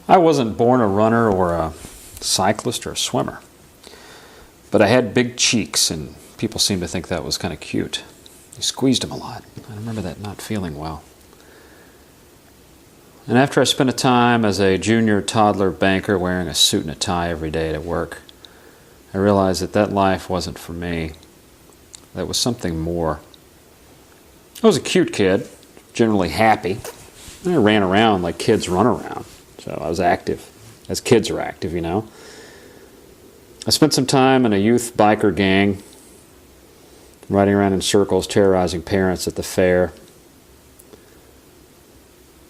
I wasn't born a runner or a cyclist or a swimmer, but I had big cheeks, and people seemed to think that was kind of cute. You squeezed them a lot. I remember that not feeling well. And after I spent a time as a junior toddler banker wearing a suit and a tie every day to work, I realized that that life wasn't for me. That was something more. I was a cute kid, generally happy. I ran around like kids run around, so I was active, as kids are active, you know. I spent some time in a youth biker gang, riding around in circles, terrorizing parents at the fair.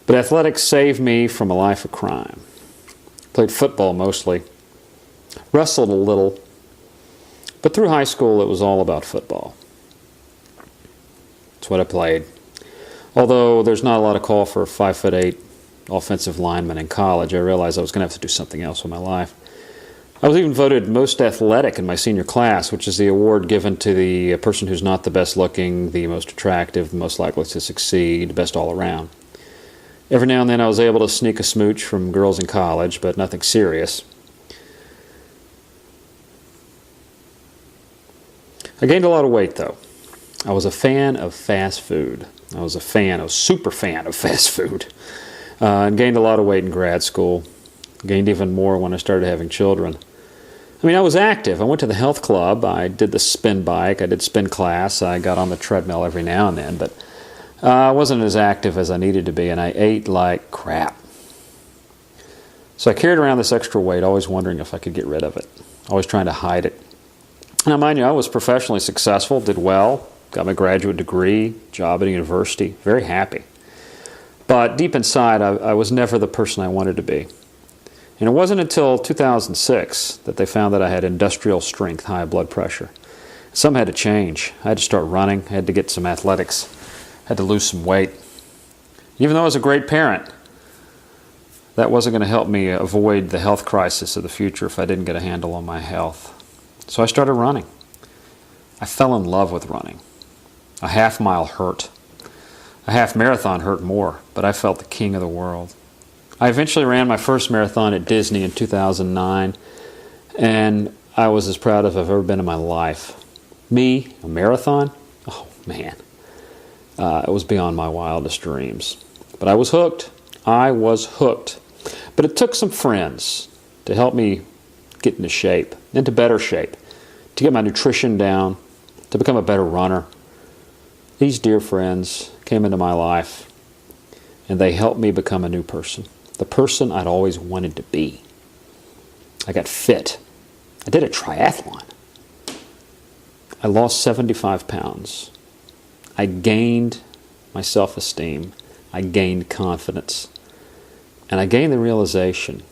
But athletics saved me from a life of crime. Played football mostly, wrestled a little, but through high school it was all about football. That's what I played. Although there's not a lot of call for a 5'8" offensive lineman in college, I realized I was going to have to do something else with my life. I was even voted most athletic in my senior class, which is the award given to the person who's not the best looking, the most attractive, the most likely to succeed, the best all around. Every now and then I was able to sneak a smooch from girls in college, but nothing serious. I gained a lot of weight, though. I was a fan of fast food. I was a super fan of fast food. And gained a lot of weight in grad school. Gained even more when I started having children. I mean, I was active. I went to the health club. I did the spin bike. I did spin class. I got on the treadmill every now and then. But I wasn't as active as I needed to be, and I ate like crap. So I carried around this extra weight, always wondering if I could get rid of it. Always trying to hide it. Now, mind you, I was professionally successful, did well, got my graduate degree, job at a university, very happy. But deep inside, I was never the person I wanted to be. And it wasn't until 2006 that they found that I had industrial strength, high blood pressure. Something had to change. I had to start running. I had to get some athletics. I had to lose some weight. Even though I was a great parent, that wasn't going to help me avoid the health crisis of the future if I didn't get a handle on my health. So I started running. I fell in love with running. A half mile hurt. A half marathon hurt more, but I felt the king of the world. I eventually ran my first marathon at Disney in 2009, and I was as proud as I've ever been in my life. Me, a marathon? Oh, man. It was beyond my wildest dreams. But I was hooked. I was hooked. But it took some friends to help me get into shape, into better shape, to get my nutrition down, to become a better runner. These dear friends came into my life, and they helped me become a new person, the person I'd always wanted to be. I got fit. I did a triathlon. I lost 75 pounds. I gained my self-esteem. I gained confidence. And I gained the realization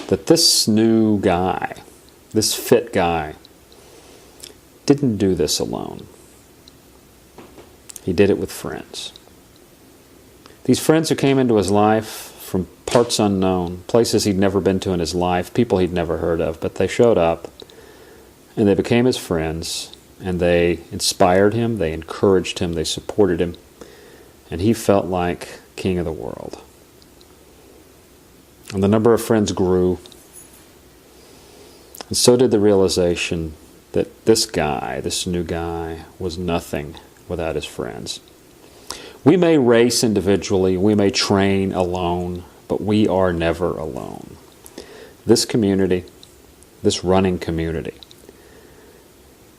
that this new guy, this fit guy, didn't do this alone. He did it with friends. These friends who came into his life from parts unknown, places he'd never been to in his life, people he'd never heard of, but they showed up and they became his friends, and they inspired him, they encouraged him, they supported him, and he felt like king of the world. And the number of friends grew, and so did the realization that this guy, this new guy, was nothing without his friends. We may race individually, we may train alone, but we are never alone. This community, this running community,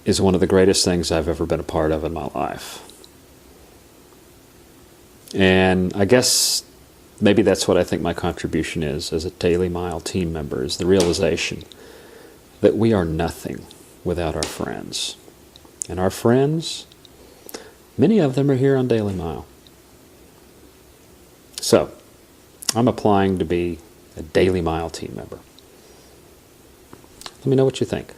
is one of the greatest things I've ever been a part of in my life. And I guess maybe that's what I think my contribution is as a Daily Mile team member, is the realization that we are nothing without our friends. And our friends, many of them are here on Daily Mile. So, I'm applying to be a Daily Mile team member. Let me know what you think.